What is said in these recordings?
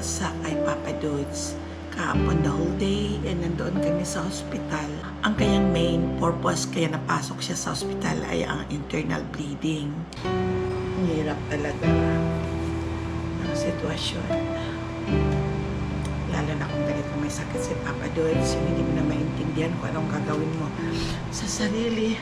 sa kay Papa Dudes kahapon the whole day, and nandoon kami sa hospital. Ang kanyang main purpose kaya napasok siya sa hospital ay ang internal bleeding. Ang hirap talaga ng sitwasyon. Lalo na kung ganito may sakit si Papa Dudes, hindi mo na maintindihan kung anong gagawin mo sa sarili.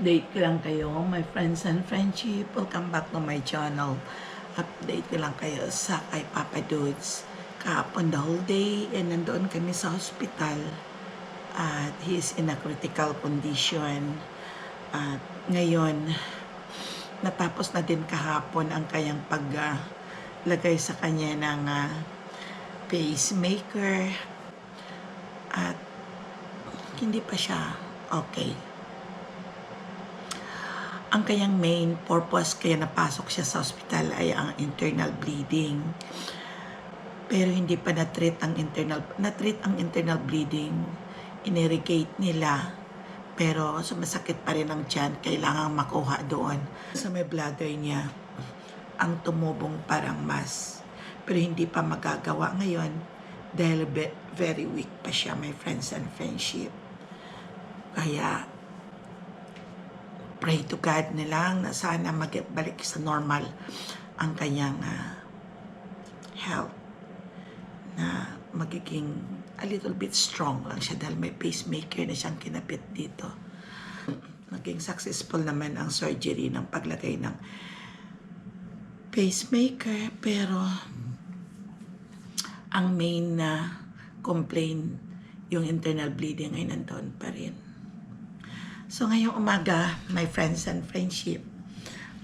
Update ko lang kayo, my friends and friendship. Welcome back to my channel. Update ko lang kayo sa kay Papa Dudes kahapon the whole day, and nandoon kami sa hospital at he is in a critical condition. At ngayon, natapos na din kahapon ang kanyang paglagay sa kanya ng pacemaker at hindi pa siya okay. Ang kanyang main purpose kaya napasok siya sa hospital ay ang internal bleeding. Pero hindi pa na-treat ang internal bleeding. Inirrigate nila. Pero sumasakit pa rin ang tiyan, kailangang makuha doon. Sa may bladder niya, ang tumubong parang mass. Pero hindi pa magagawa ngayon dahil very weak pa siya, my friends and friendship. Kaya pray to God na lang na sana magbalik sa normal ang kanyang health, na magiging a little bit strong lang siya dahil may pacemaker na siyang kinapit dito. Naging successful naman ang surgery ng paglagay ng pacemaker, pero ang main na complaint, yung internal bleeding, ay nandoon pa rin. So ngayong umaga, my friends and friendship,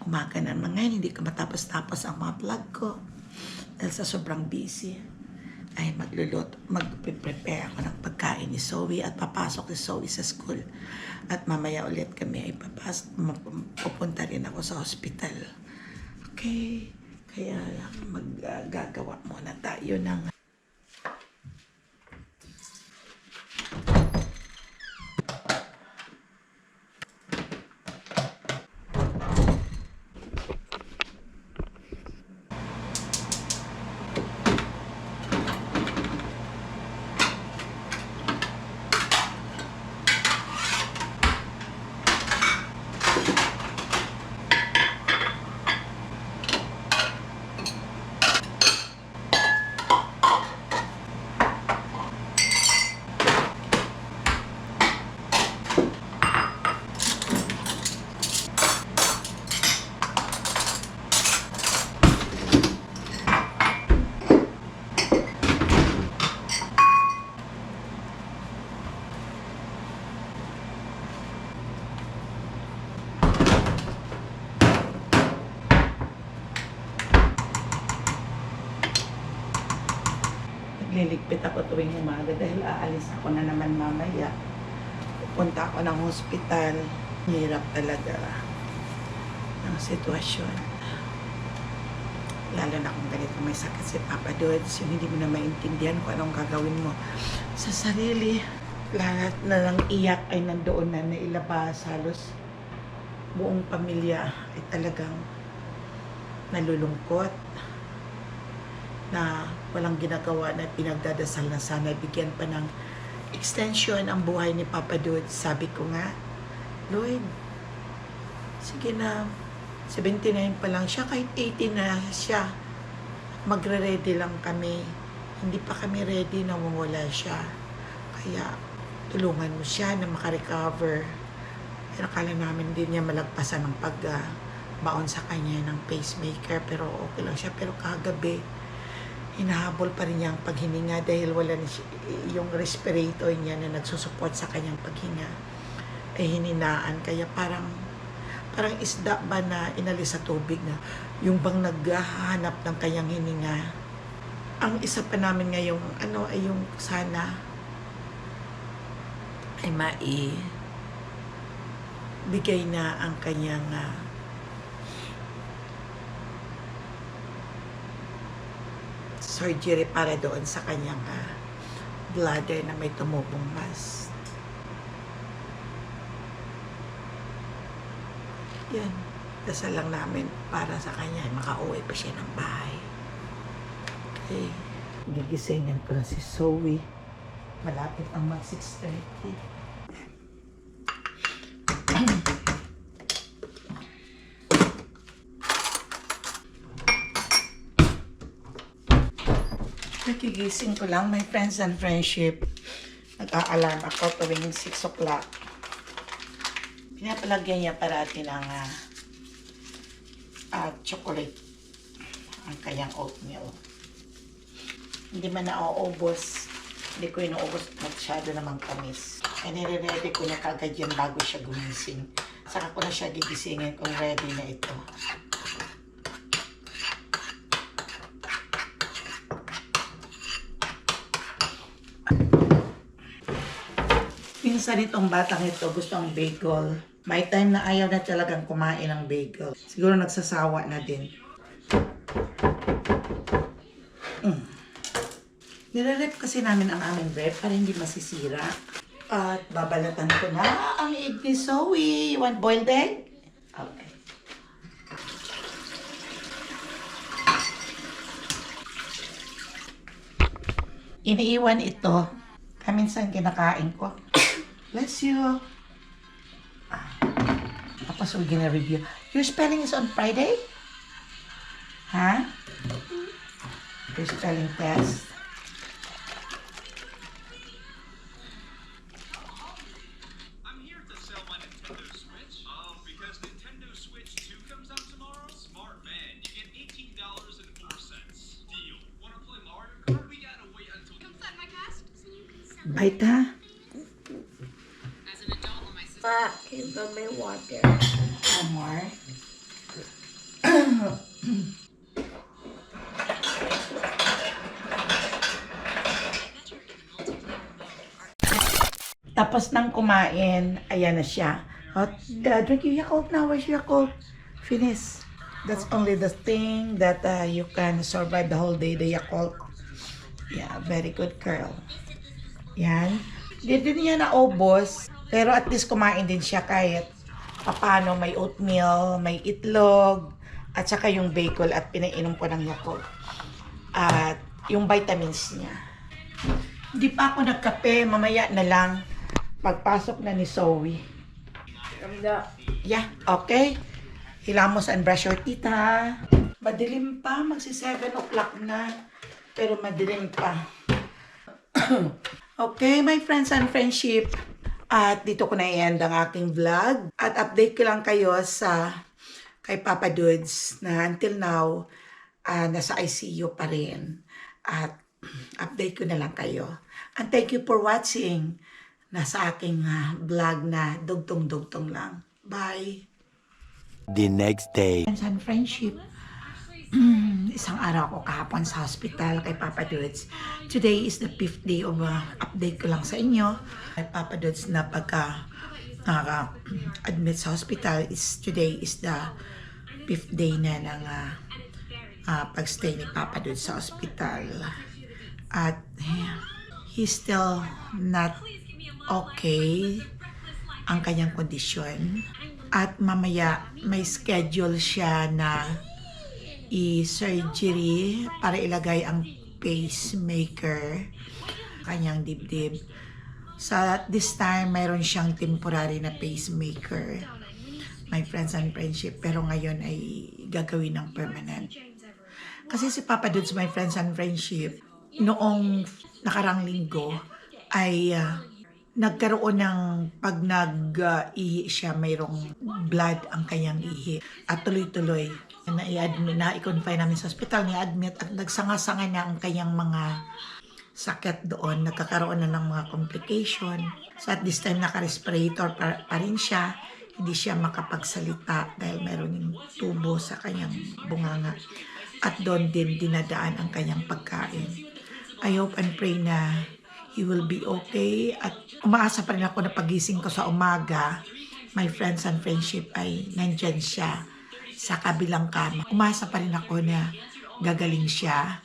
umaga naman ngayon, hindi ko matapos-tapos ang mga vlog ko dahil sa sobrang busy. Ay mag-prepare ako ng pagkain ni Zoe at papasok si Zoe sa school. At mamaya ulit kami ay pupunta rin ako sa hospital. Okay, kaya maggagawa muna tayo ng liligpit ako tuwing umaga dahil aalis ako na naman mamaya. Pupunta ako ng hospital. Hirap talaga ng sitwasyon. Lalo na kung ganito may sakit si Papa Dudes, yung hindi mo na maintindihan kung anong gagawin mo sa sarili. Lahat na lang iyak ay nandoon na nailabas. Halos buong pamilya ay talagang nalulungkot na walang ginagawa, na pinagdadasal na sana bigyan pa ng extension ang buhay ni Papa Dudes. Sabi ko nga, Lord, sige na, 79 pa lang siya, kahit 80 na siya, magre-ready lang kami. Hindi pa kami ready na mawala siya. Kaya tulungan mo siya na makarecover. Pero akala namin din niya malagpasan ng pagbaon sa kanya ng pacemaker, pero okay lang siya. Pero kagabi, hinahabol pa rin niya ang paghininga dahil wala na yung respirator niya na nagsusupport sa kanyang paghinga ay hininaan. Kaya parang isda ba na inalis sa tubig, na yung bang naghahanap ng kanyang hininga. Ang isa pa namin ngayong ay yung sana ay bigay na ang kanyang surgery para doon sa kanyang bladder na may tumubong mass. Yan. Dasal lang namin para sa kanya. Makauwi pa siya ng bahay. Okay. Gigisingan ko na si Zoe. Malapit ang mag 6:30. Nakigising ko lang, my friends and friendship. Nag-a-alarm ako tuwing 6 o'clock. Pinapalagyan niya parati ng chocolate ang kanyang oatmeal. Hindi man nauubos. Hindi ko inuubos masyado namang kamis. Kaya nire-ready ko niya kagad yan bago siya gumising. Saka ko na siya gigisingin kung ready na ito. Minsan itong batang ito gusto ang bagel. May time na ayaw na talagang kumain ng bagel. Siguro nagsasawa na din. Nire-rep kasi namin ang aming bread para hindi masisira. At babalatan ko na ang egg ni Zoe. You want boiled egg? Okay. Iniiwan ito. Minsan kinakain ko. Bless you. Tapos we're gonna review. Your spelling is on Friday? Huh? Your spelling test? I'm here to sell my Nintendo Switch. Because Nintendo Switch 2 comes out tomorrow. Smart man, you get $18.04. Deal. Wanna play Mario Kart? We gotta wait until. Come set my cast so you can sell. Baita? As an adult, on my system. Give them my water. One more. Tapos nang kumain, ayan na siya. Drink your Yakult now. Where's your Yakult? Finish. That's only the thing that you can survive the whole day, the Yakult. Yeah, very good girl. Yan. Hindi din niya naubos. Pero at least kumain din siya kahit paano may oatmeal, may itlog, at saka yung bagel at pinainom ko ng Yakult. At yung vitamins niya. Hindi pa ako nagkape, mamaya na lang. Pagpasok na ni Zoe. Yeah, okay. Hilamos and brush your teeth, ha. Madilim pa, magsi 7 o'clock na. Pero madilim pa. Okay, my friends and friendship. At dito ko na i-end ang aking vlog. At update ko lang kayo sa kay Papa Dudes na until now, nasa ICU pa rin. At update ko na lang kayo. And thank you for watching. Nasa aking vlog na dugtong-dugtong lang. Bye! The next day. Friends and friendship. Isang araw ako kahapon sa hospital kay Papa Dudes. Today is the 5th day of update ko lang sa inyo. Kay Papa Dudes na pagka admit sa hospital today is the 5th day na ng pagstay ni Papa Dudes sa hospital. At he's still not okay ang kanyang kondisyon. At mamaya may schedule siya na i-surgery para ilagay ang pacemaker kanyang dibdib. Sa this time, mayroon siyang temporary na pacemaker. My friends and friendship. Pero ngayon ay gagawin ng permanent. Kasi si Papa Dudes, my friends and friendship, noong nakarang linggo ay nagkaroon ng pag nag-ihi siya, mayroong blood ang kanyang ihi. At tuloy-tuloy, na-i-confine namin sa hospital, ni-admit at nagsanga-sanga na ang kanyang mga sakit doon. Nagkakaroon na ng mga complication. So at this time, naka-respirator pa rin siya. Hindi siya makapagsalita dahil mayroon yung tubo sa kanyang bunganga. At doon din dinadaan ang kanyang pagkain. I hope and pray na he will be okay. At umaasa pa rin ako na pagising ko sa umaga, my friends and friendship ay nandyan siya sa kabilang kama. Umaasa pa rin ako na gagaling siya.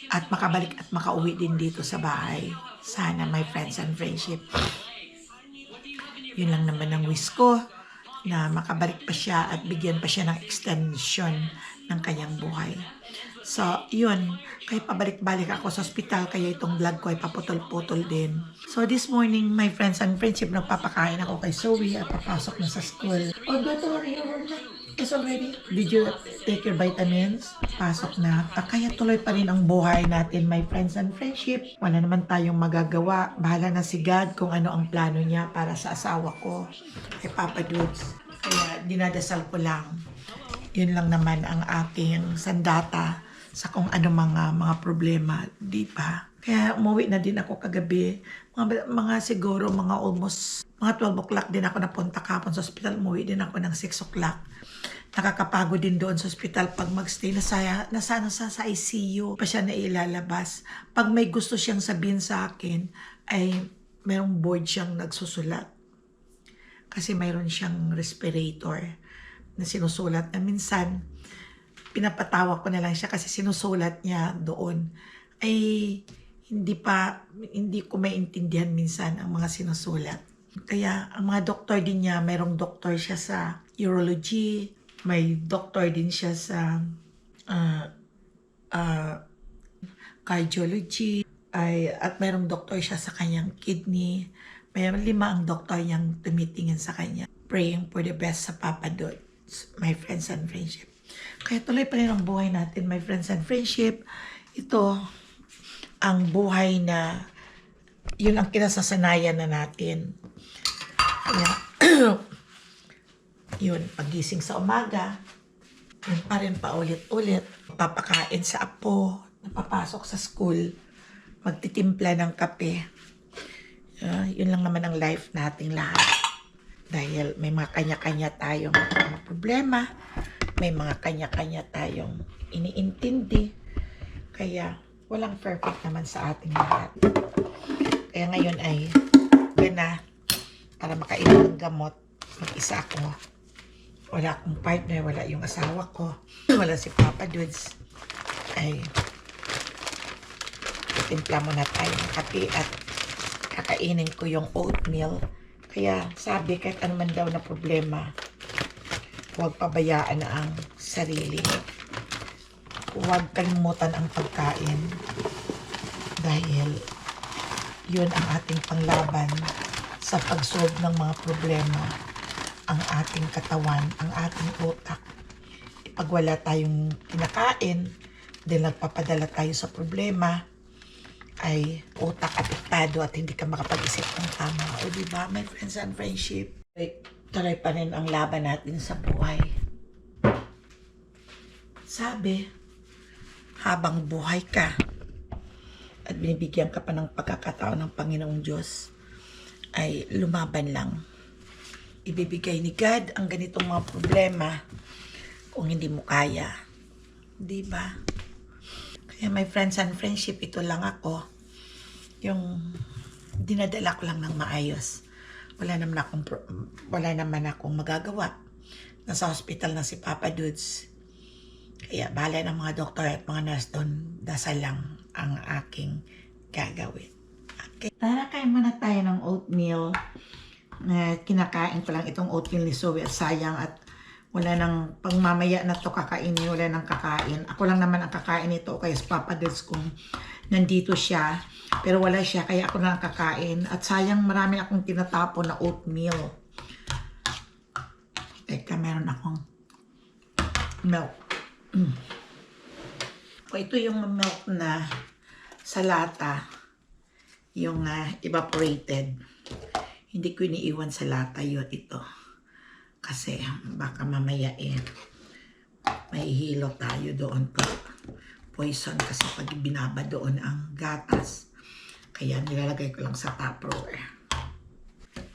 at makabalik at makauwi din dito sa bahay. Sana, my friends and friendship. Yun lang naman ang wish ko, na makabalik pa siya at bigyan pa siya ng extension ng kanyang buhay. So, yun. Kaya pabalik-balik ako sa ospital, kaya itong vlog ko ay paputol-putol din. So, this morning, my friends and friendship, nagpapakain ako kay Zoe at papasok na sa school. Oh, don't worry, it's already. Did you take your vitamins? Pasok na. Kaya tuloy pa rin ang buhay natin, my friends and friendship. Wala naman tayong magagawa. Bahala na si God kung ano ang plano niya para sa asawa ko, kay Papa Dudes. Kaya dinadasal ko lang. Yun lang naman ang aking sandata sa kung ano mga problema, di ba? Kaya umuwi na din ako kagabi. Mga siguro, almost, mga 12 o'clock din ako napunta kapon sa ospital. Umuwi din ako ng 6 o'clock. Nakakapagod din doon sa ospital pag magstay na sa ICU. Pa siya na ilalabas. Pag may gusto siyang sabihin sa akin, ay mayroong board siyang nagsusulat. Kasi mayroon siyang respirator na sinusulat na minsan pinapatawa ko na lang siya kasi sinusulat niya doon ay hindi ko maintindihan minsan ang mga sinusulat. Kaya ang mga doktor din niya, mayroong doktor siya sa urology, may doktor din siya sa cardiology, at mayroong doktor siya sa kanyang kidney. Mayroong 5 ang doktor niyang tumitingin sa kanya. Praying for the best sa Papa Dudes, my friends and friendship. Kaya tuloy pa rin ang buhay natin, my friends and friendship. Ito ang buhay na yun ang kinasasanayan na natin. Kaya, yun, pagising sa umaga, yun pa rin paulit-ulit. Papakain sa apo, napapasok sa school, magtitimpla ng kape. Yun lang naman ang life nating lahat. Dahil may mga kanya-kanya tayong mga problema, may mga kanya-kanya tayong iniintindi. Kaya walang perfect naman sa ating lahat. Kaya ngayon ay gana para makainom ng gamot. Mag-isa ako. Wala akong partner, wala yung asawa ko. Wala si Papa Dudes. Ay timpla muna tayo ng kape at kakainin ko yung oatmeal. Kaya sabi kahit ano man daw na problema, huwag pabayaan na ang sarili. Huwag kalimutan ang pagkain. Dahil yun ang ating panglaban sa pag-solve ng mga problema. Ang ating katawan, ang ating utak. Pag wala tayong kinakain, dahil nagpapadala tayo sa problema, ay utak apektado at hindi ka makapag-isip ng tama. O diba, my friends and friendship? Tuloy pa rin ang laban natin sa buhay. Sabi, habang buhay ka at binibigyan ka pa ng pagkakataon ng Panginoong Diyos, ay lumaban lang. Ibibigay ni God ang ganitong mga problema kung hindi mo kaya. Diba? Kaya my friends and friendship, ito lang ako. Yung dinadala ko lang ng maayos. Wala naman akong magagawa. Nasa hospital na si Papa Dudes. Kaya bahala ng mga doktor at mga nurse doon. Dasal lang ang aking gagawin. Okay. Tara, kain muna tayo ng oatmeal. Kinakain ko lang itong oatmeal ni Zoe at sayang at wala nang pangmamaya na to kakainin, wala nang kakain. Ako lang naman ang kakain ito kaya sa Papa Dudes kung nandito siya. Pero wala siya kaya ako lang kakain. At sayang marami akong tinatapon na oatmeal. Teka, meron akong milk. Ito yung milk na sa lata. Yung evaporated. Hindi ko iniiwan sa lata yun ito. Kasi baka mamaya may hilo tayo doon pag poison kasi pag binaba doon ang gatas. Kaya nilalagay ko lang sa Tupperware.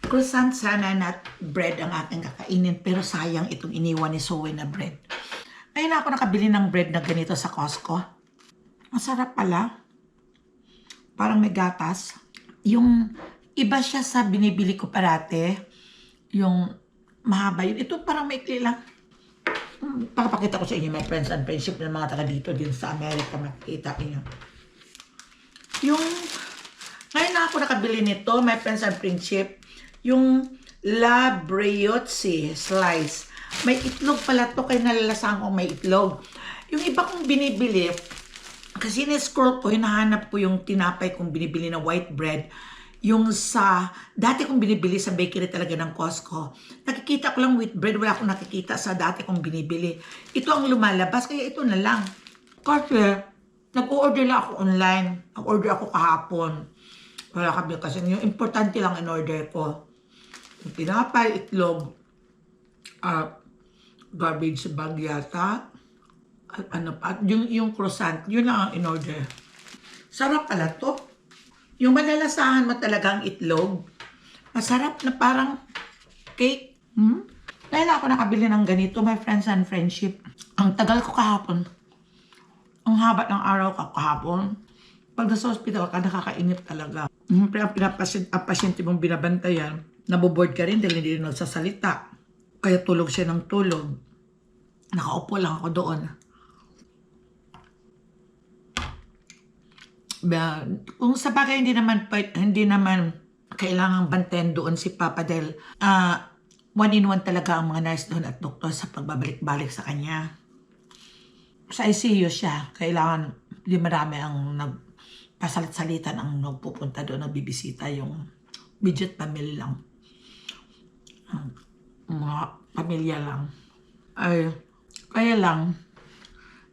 Croissant sana na bread ang aking kakainin pero sayang itong iniwan ni Zoe na bread. Ngayon ako nakabili ng bread na ganito sa Costco. Masarap pala. Parang may gatas. Yung iba siya sa binibili ko parate. Yung mahaba yun. Ito parang maikli lang. Pakapakita ko sa inyo, my friends and friendship ng mga taga dito din sa Amerika. Makikita inyo. Yung, ngayon na ako nakabili nito, my friends and friendship, yung La Brioche slice. May itlog pala to, kaya nalalasahan ko may itlog. Yung iba kong binibili, kasi na-scroll ko, hinahanap ko yung tinapay kong binibili na white bread. Yung dati kong binibili sa bakery talaga ng Costco. Nakikita ko lang wheat bread, wala akong nakikita sa dati kong binibili. Ito ang lumalabas, kaya ito na lang. Kasi, nag-order lang ako online. Nag-order ako kahapon. Wala kami kasi yung importante lang in-order ko. Yung tinapay, itlog, garbage bag yata, at ano pa, yung croissant, yun lang ang in-order. Sarap pala to. Yung malalasahan mo talaga ang itlog, masarap na parang cake. Kaya ako nakabili ng ganito, my friends and friendship. Ang tagal ko kahapon. Ang haba ng araw ko kahapon. Pag nasa hospital ka, nakakainip talaga. Pero ang pasyente mong binabantayan, naboboard ka rin dahil hindi rin nagsasalita. Kaya tulog siya ng tulog. Nakaupo lang ako doon. Kung sa bagay hindi naman kailangang bantayan doon si Papa dahil 1-in-1 talaga ang mga nurse doon at doktor sa pagbabalik-balik sa kanya. Sa ICU siya, kailangan hindi marami ang nagpasalit-salitan ang nagpupunta doon, nagbibisita yung immediate family lang. Mga pamilya lang. Ay, kaya lang,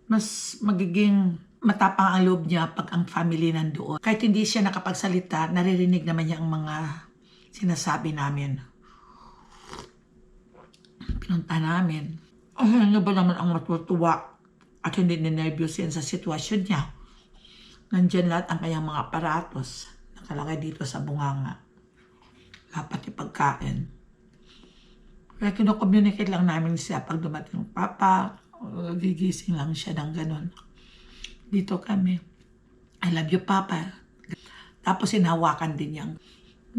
mas magiging matapang ang loob niya pag ang family nandoon. Kahit hindi siya nakapagsalita, naririnig naman niya ang mga sinasabi namin. Pinunta namin. Ay, ano ba naman ang matutuwa at hindi ninervyos yan sa sitwasyon niya. Nandyan lahat ang kanyang mga aparatos. Nakalagay dito sa bunganga. Dapat ipagkain. Kaya kino-communicate lang namin siya pag dumating Papa, gigising lang siya ng ganun. Dito kami. I love you, Papa. Tapos hinawakan din niyang.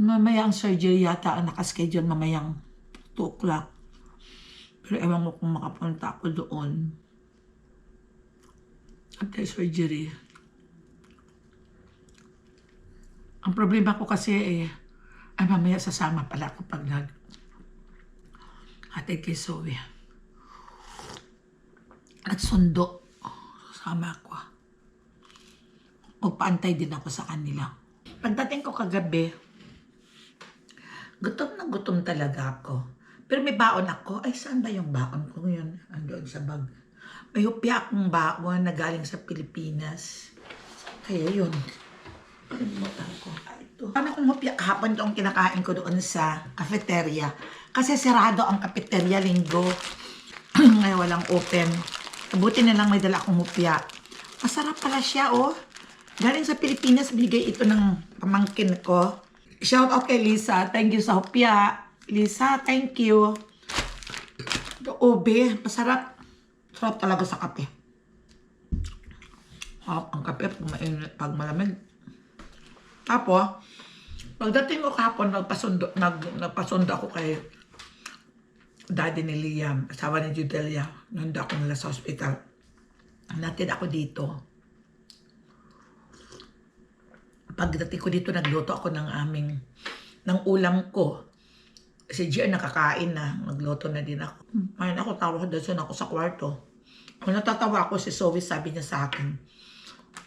Mamayang surgery yata ang nakaschedule mamayang 2 o'clock. Pero ewan ko kung makapunta ako doon. After surgery. Ang problema ko kasi ay mamaya sasama pala ako pag ate kay Zoe. Nagsundo. Sama ako. Magpaantay din ako sa kanila. Pagdating ko kagabi, gutom talaga ako. Pero may baon ako. Ay, saan ba yung baon ko yun? Andoon sa bag. May hupya akong baon na galing sa Pilipinas. Kaya yun. Palimutan ko. Ito. Paano kung hupya kahapon itong kinakain ko doon sa cafeteria? Kasi sarado ang cafeteria linggo. Ngayon walang open. Kabuti na lang may dala akong hupya. Masarap pala siya, oh. Galing sa Pilipinas, bigay ito ng pamangkin ko. Shout out kay Lisa. Thank you sa hopya. Lisa, thank you. Obe, masarap. Sarap talaga sa kape. Ang kape, pag malamig. Tapos, pagdating ko kahapon, nagpasundo ako kay daddy ni Liam, asawa ni Judelia. Nando ako nila sa hospital. Natid ako dito. Pagdating ko dito, nagluto ako ng ulam ko. Si Gia nakakain na, nagluto na din ako. Ngayon ako, tawa doon ako sa kwarto. Kung natatawa ako, si Zoe sabi niya sa akin,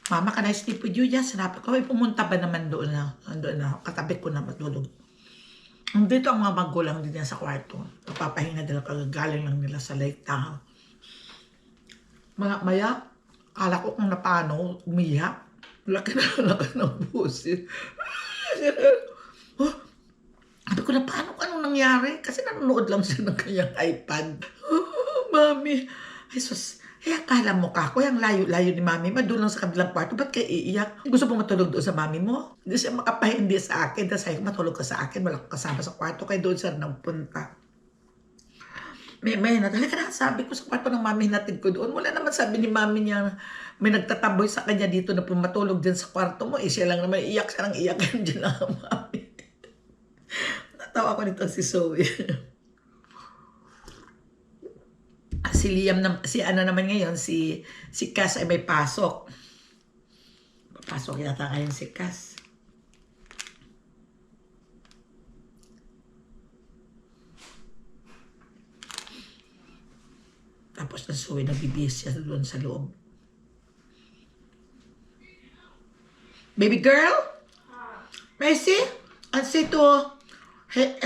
Mama, can I sleep with you? Yes, sinabi ko, pumunta ba naman doon na, katabi ko na matulog. Dito ang mga magulang din niya sa kwarto. Napapahinga nila kagagaling lang nila sa Lake Tahoe. Maya, akala ko kung napano, umiyak. Laki ng busit. Oh, sabi ko na, paano anong nangyari? Kasi nanonood lang siya ng kanyang iPad. Oh, Mami. Ay, sus. Ay, akala mo ka ako, yung layo-layo ni Mami, doon lang sa kabilang kwarto, ba't kayo iiyak? Gusto mo matulog doon sa Mami mo? Hindi siya makapahindi sa akin, dahil sa'yo matulog ka sa akin, wala ko kasama sa kwarto, kaya doon siya nagpunta. May talaga na sabi ko sa kwarto ng Mami, hinatid ko doon. Wala naman sabi ni Mami niya, may nagtataboy sa kanya dito na pumatulog din sa kwarto mo. Siya lang naman, iyak siya ng iyak, dyan lang ang Mami. Natawa ko nito si Zoe. Si Liam, si ano naman ngayon, si Cass ay may pasok. Pasok yata ngayon si Cass. Tapos na Zoe, nabibis siya doon sa loob. Baby girl? Mercy? And say to,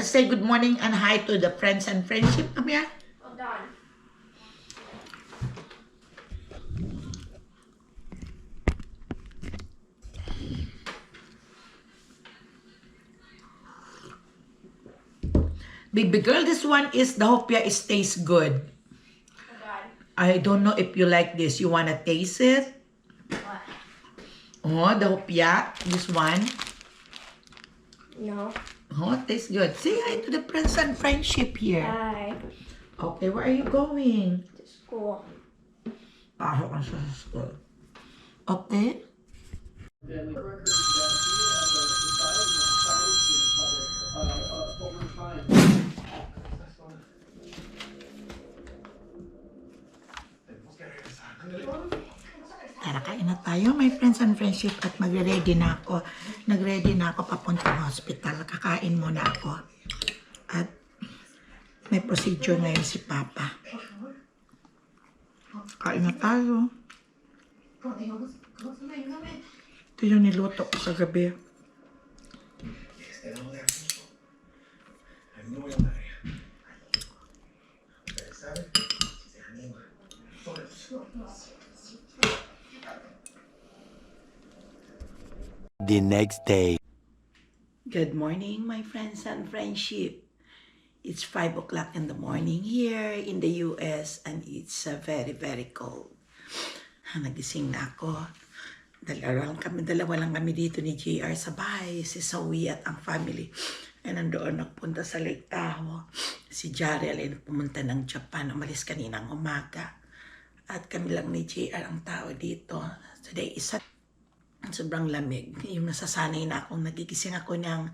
say good morning and hi to the friends and friendship. Come here. Well done. Baby girl, this one is the hopia. It tastes good. Well done. I don't know if you like this. You wanna taste it? What? Oh, the hopia. This one. No. Oh, it tastes good. Say hi to the friends and friendship here. Hi. Okay, where are you going? To school. Pasok ka sa school. Okay? Tara, kain na tayo, my friends and friendship, at magre-ready na ako. Nag-ready na ako papuntang hospital. Kakain muna ako. At may procedure ngayon si Papa. Kain na tayo. Ito yung niluto ko sa gabi. The next day. Good morning, my friends and friendship. It's 5 o'clock in the morning here in the US and it's very, very cold. Nagising na ako. Dalawa lang kami dito ni JR sa bahay, si Zoe at ang family. And nandoon nagpunta sa Lake Tahoe. Si Jarrell ay pumunta ng Japan, umalis kaninang umaga. At kami lang ni JR ang tao dito. Today is sobrang lamig. Yung nasasanay na akong nagigising ako ng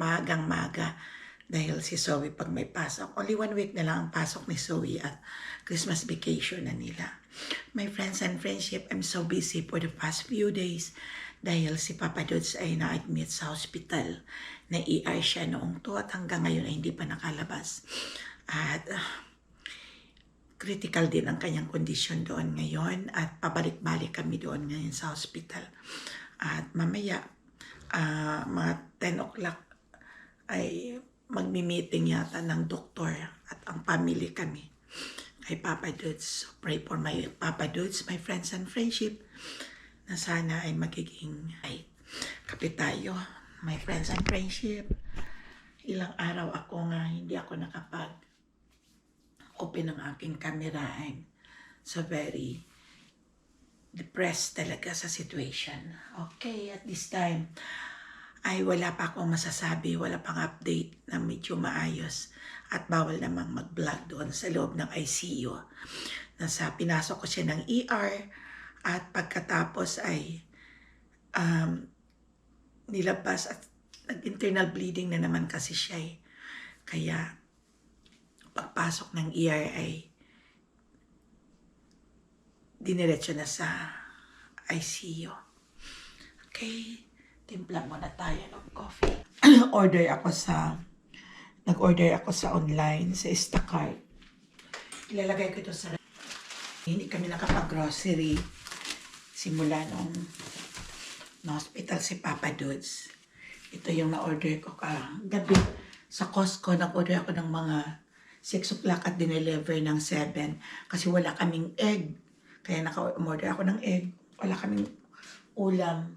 magang-maga dahil si Zoe pag may pasok. Only 1 week na lang ang pasok ni Zoe at Christmas vacation na nila. My friends and friendship, I'm so busy for the past few days dahil si Papa Dudes ay na-admit sa hospital. Na-ER siya noong to at hanggang ngayon ay hindi pa nakalabas. At critical din ang kanyang kondisyon doon ngayon at pabalik-balik kami doon ngayon sa hospital. At mamaya, mga 10 o'clock ay magmi-meeting yata ng doktor at ang family kami kay Papa Dudes. So pray for my Papa Dudes, my friends and friendship, na sana ay magiging kapit tayo, my friends and friendship. Ilang araw ako nga hindi ako open ang aking camera. I'm so very depressed talaga sa situation. Okay, at this time, ay wala pa akong masasabi, wala pang update na medyo maayos at bawal namang mag-vlog doon sa loob ng ICU. Pinasok ko siya ng ER at pagkatapos ay nilabas at nag-internal bleeding na naman kasi siya eh. Kaya pagpasok ng ER ay diniretso na sa ICU. Okay, timpla muna tayo ng coffee. Nag-order ako sa online, sa Instacart. Ilalagay ko ito sa hindi kami nakapag-grocery simula nung na-hospital si Papa Dudes. Ito yung na-order ko gabi sa Costco. Nag-order ako ng mga 6 o'clock at dineliver ng 7 kasi wala kaming egg. Kaya naka-order ako ng egg. Wala kaming ulam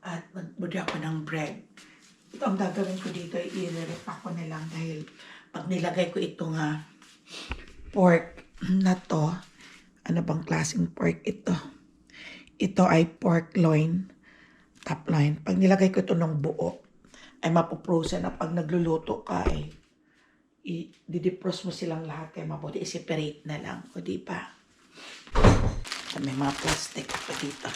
at nag-order ako ng bread. Ito ang gagawin ko dito, i-rep ako na lang dahil pag nilagay ko itong pork na to, ano bang klaseng pork ito? Ito ay pork loin, top loin. Pag nilagay ko ito ng buo, ay mapuprosen na pag nagluluto ka ay i-defrost mo silang lahat kaya mabuti i-separate na lang. O di ba? May mga plastic pa dito.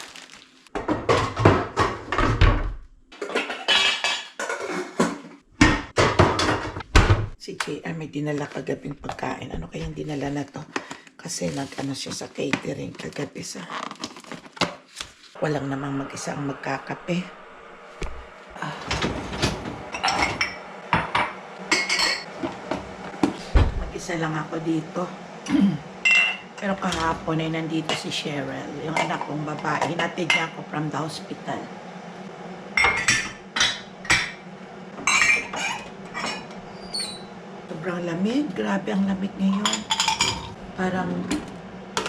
Si JR may dinala kagabing pagkain. Ano kayang dinala na to? Kasi nag-ano siya sa catering kagabi sa Walang namang mag-isa ang magkakape. Mag-isa lang ako dito. Pero kahapon ay nandito si Cheryl, yung anak kong babae. Hinatid niya ako from the hospital. Sobrang lamig. Grabe ang lamig ngayon. Parang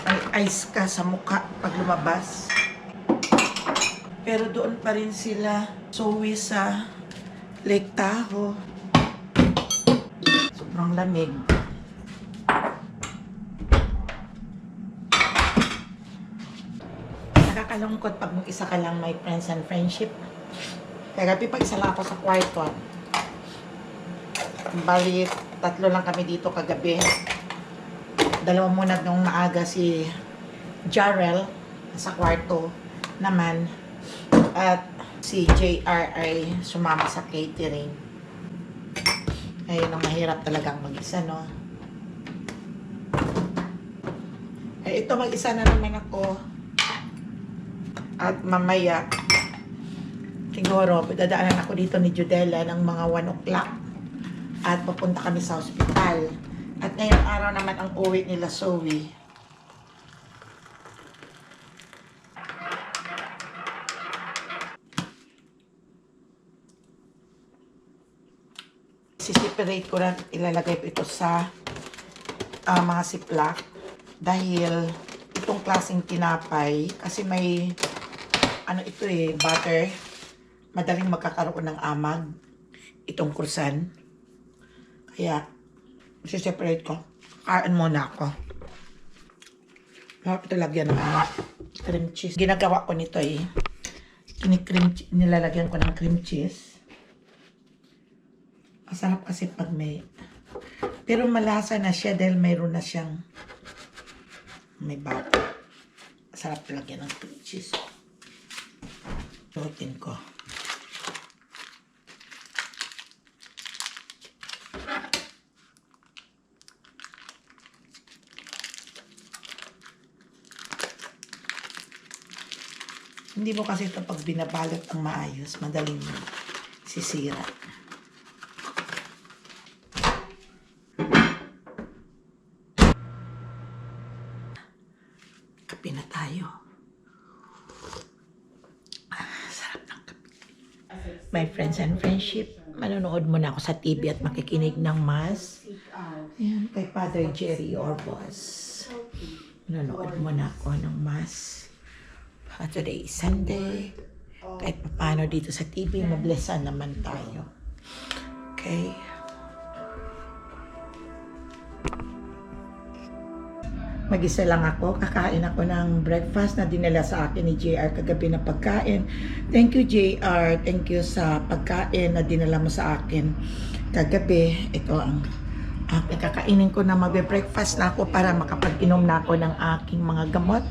may ice ka sa mukha pag lumabas. Pero doon pa rin sila suwi sa Lake Tahoe. Sobrang lamig. Nakakalungkot pag mag-isa ka lang may friends and friendship. Kagabi pag isa lang ako sa kwarto. Bali, 3 lang kami dito kagabi. 2 muna nung maaga si Jarrell sa kwarto naman. At si JR ay sumama sa catering. Ayun ang mahirap talagang mag-isa, no? Eh, ito mag-isa na naman ako. At mamaya, siguro, dadaanan ako dito ni Judela ng mga 1 o'clock. At pupunta kami sa ospital. At ngayong araw naman ang uwi nila Zoe. Siseparate ko lang, ilalagay ko ito sa mga siplak. Dahil itong klaseng tinapay, kasi may, ito butter. Madaling magkakaroon ng amag. Itong krusan. Kaya, siseparate ko. Kain muna ako. Ito lagyan ng cream cheese. Ginagawa ko nito nilalagyan ko ng cream cheese. Masarap kasi pag may... Pero malasa na siya dahil mayroon na siyang may butter. Masarap lagyan ng cream cheese. Lutin ko. Hindi mo kasi ito pag binabalot ang maayos, madaling sisira. Kape na tayo. Sarap ng kape. My friends and friendship, manonood muna ako sa TV at makikinig ng Mass. Ayan, kay Father Jerry Orbos. Manonood muna ako ng Mass. Today is Sunday. Kahit paano dito sa TV, mablessan naman tayo. Okay. Mag-isa lang ako. Kakain ako ng breakfast na dinala sa akin ni JR kagabi na pagkain. Thank you, JR. Thank you sa pagkain na dinala mo sa akin kagabi. Ito ang kakainin ko na magbe-breakfast na ako para makapag-inom na ako ng aking mga gamot.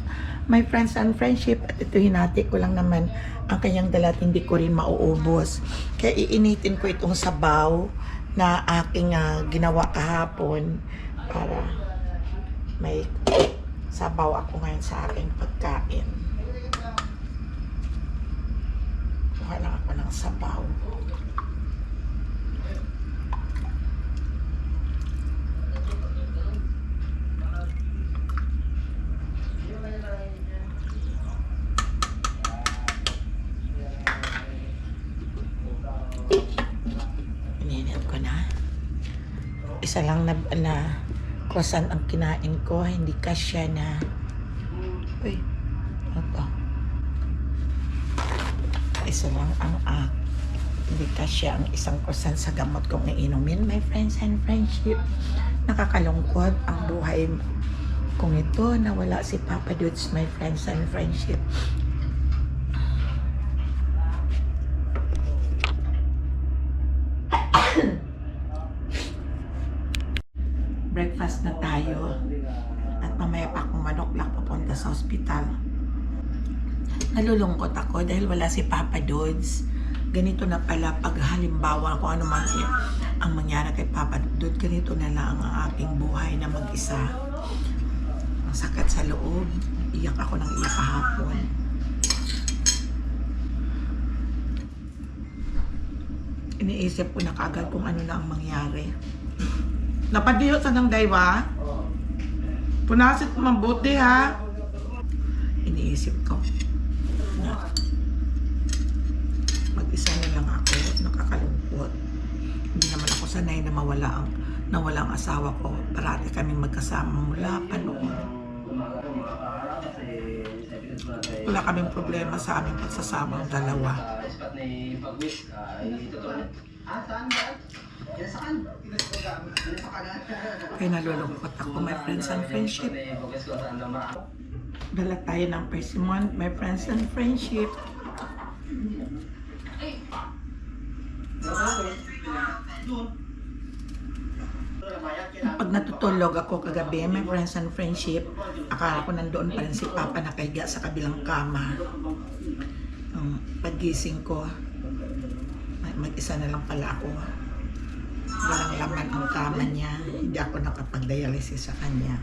My friends and friendship, at ito hinati ko lang naman ang kanyang dalat, hindi ko rin mauubos. Kaya iinitin ko itong sabaw na aking ginawa kahapon para may sabaw ako ngayon sa aking pagkain. Kuha lang ako ng sabaw. Isa lang na croissant ang kinain ko, hindi kasya na isa lang ang hindi kasya ang isang croissant sa gamot kong iinumin. My friends and friendship, nakakalungkot ang buhay kong ito na wala si Papa Dudes. My friends and friendship, breakfast na tayo at mamaya pa akong manoklak papunta sa ospital. Nalulungkot ako dahil wala si Papa Dudes. Ganito na pala pag halimbawa kung ano man ang mangyari kay Papa Dudes, ganito na lang ang aking buhay na mag-isa. Ang sakit sa loob, iyak ako ng iyak kahapon. iniisip ko na kaagad kung ano na ang mangyari. Napadiyo sa ng daywa. Punasit mabuti ha. Iniisip ko na mag-isa na lang ako, nakakalungkot. Hindi naman ako sanay na nawala ang asawa ko. Parati kaming magkasama mula pa noon. Wala kaming problema sa aming pagsasama ang dalawa. Kaya nalulungkot ako, my friends and friendship. Dala tayo ng persimmon, my friends and friendship. Pag natutulog ako kagabi, my friends and friendship, akala ko nandoon pa rin si Papa nakahiga sa kabilang kama. Paggising ko, mag-isa na lang pala ako. Walang laman ang kama niya. Hindi ako nakapag-dialysis sa kanya.